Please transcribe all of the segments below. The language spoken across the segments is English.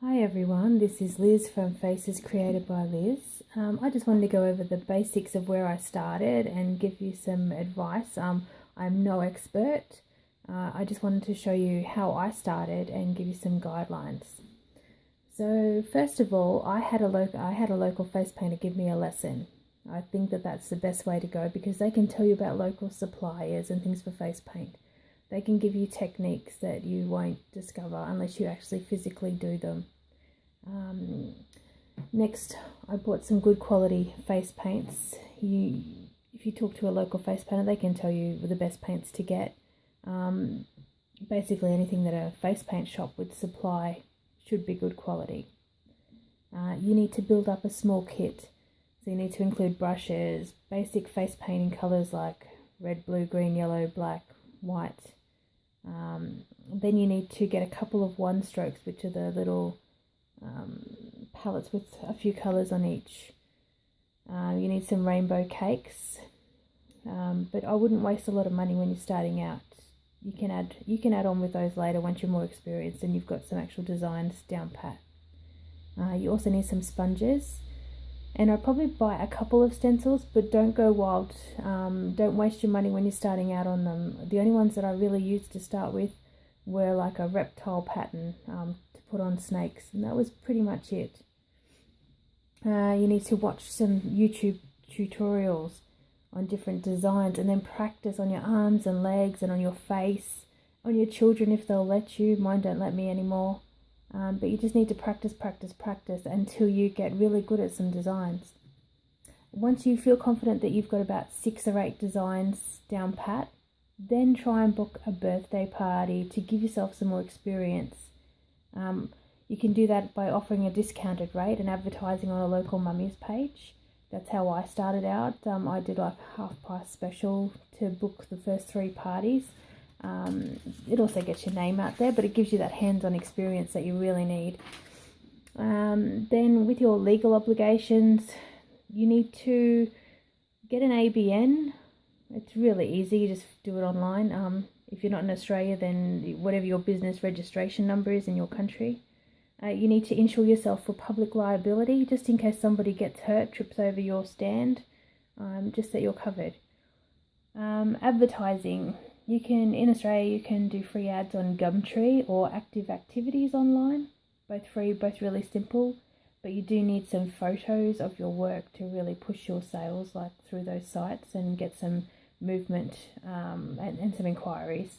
Hi everyone, this is Liz from Faces Created by Liz. I just wanted to go over the basics of where I started and give you some advice. I'm no expert. I just wanted to show you how I started and give you some guidelines. So first of all, I had a local face painter give me a lesson. I think that that's the best way to go because they can tell you about local suppliers and things for face paint. They can give you techniques that you won't discover unless you actually physically do them. Next, I bought some good quality face paints. If you talk to a local face painter, they can tell you the best paints to get. Basically anything that a face paint shop would supply should be good quality. You need to build up a small kit. So you need to include brushes, basic face painting colours like red, blue, green, yellow, black, white. Then you need to get a couple of one strokes, which are the little palettes with a few colours on each. You need some rainbow cakes, but I wouldn't waste a lot of money when you're starting out. You can add on with those later once you're more experienced and you've got some actual designs down pat. You also need some sponges, and I'd probably buy a couple of stencils, but don't go wild. Don't waste your money when you're starting out on them. The only ones that I really used to start with were like a reptile pattern to put on snakes, and that was pretty much it. You need to watch some YouTube tutorials on different designs and then practice on your arms and legs and on your face, on your children if they'll let you. Mine don't let me anymore. But you just need to practice until you get really good at some designs. Once you feel confident that you've got about 6 or 8 designs down pat, then try and book a birthday party to give yourself some more experience. You can do that by offering a discounted rate and advertising on a local mummies page. That's how I started out. I did like a half price special to book the first 3 parties. It also gets your name out there, but it gives you that hands-on experience that you really need. Then with your legal obligations, you need to get an ABN. It's really easy, you just do it online. If you're not in Australia, then whatever your business registration number is in your country. You need to insure yourself for public liability, just in case somebody gets hurt, trips over your stand, just that you're covered. Advertising. In Australia, you can do free ads on Gumtree or Active Activities online. Both free, both really simple. But you do need some photos of your work to really push your sales through those sites and get some movement and some inquiries.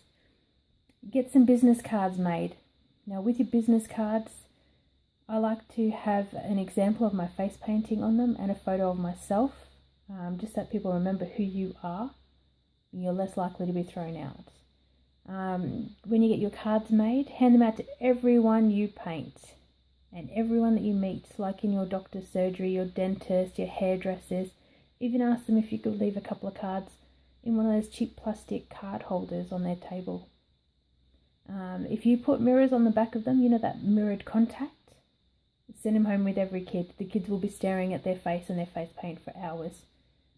Get some business cards made. Now with your business cards, I like to have an example of my face painting on them and a photo of myself, just so that people remember who you are. You're less likely to be thrown out. When you get your cards made, hand them out to everyone you paint and everyone that you meet, like in your doctor's surgery, your dentist, your hairdressers. Even ask them if you could leave a couple of cards in one of those cheap plastic card holders on their table. If you put mirrors on the back of them, you know, that mirrored contact, send them home with every kid. The kids will be staring at their face and their face paint for hours.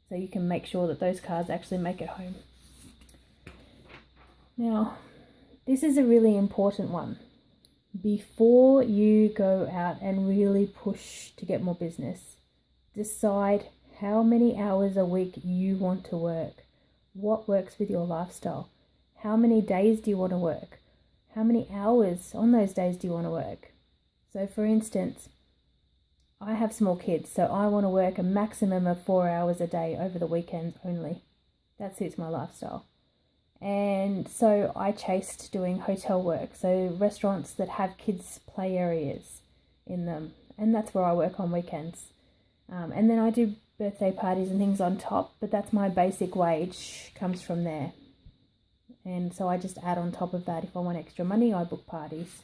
So you can make sure that those cards actually make it home. Now, this is a really important one. Before you go out and really push to get more business, decide how many hours a week you want to work. What works with your lifestyle? How many days do you want to work? How many hours on those days do you want to work? So for instance, I have small kids, so I want to work a maximum of 4 hours a day over the weekends only. That suits my lifestyle. And so I chased doing hotel work, so restaurants that have kids' play areas in them, and that's where I work on weekends. And then I do birthday parties and things on top, but that's my basic wage, comes from there. And so I just add on top of that. If I want extra money, I book parties.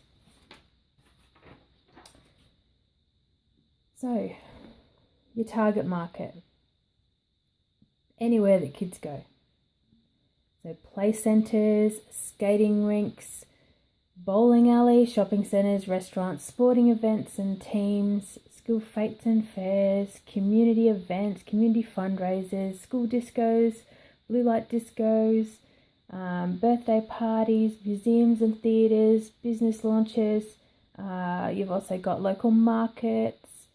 So, your target market. Anywhere that kids go. So play centres, skating rinks, bowling alley, shopping centres, restaurants, sporting events and teams, school fetes and fairs, community events, community fundraisers, school discos, blue light discos, birthday parties, museums and theatres, business launches, You've also got local markets,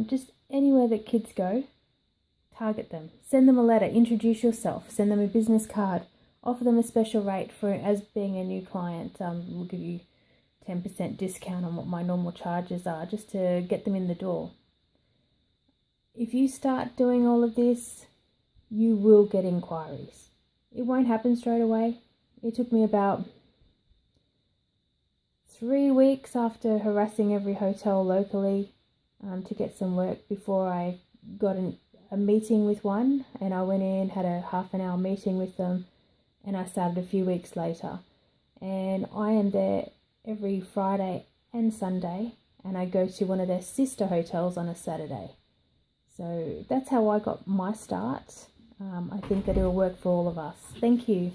just anywhere that kids go. Target them. Send them a letter. Introduce yourself. Send them a business card. Offer them a special rate for as being a new client. We'll give you 10% discount on what my normal charges are, just to get them in the door. If you start doing all of this, you will get inquiries. It won't happen straight away. It took me about 3 weeks after harassing every hotel locally to get some work before I got a meeting with one, and I went in, had a half an hour meeting with them, and I started a few weeks later. And I am there every Friday and Sunday, and I go to one of their sister hotels on a Saturday. So that's how I got my start. I think that it'll work for all of us. Thank you.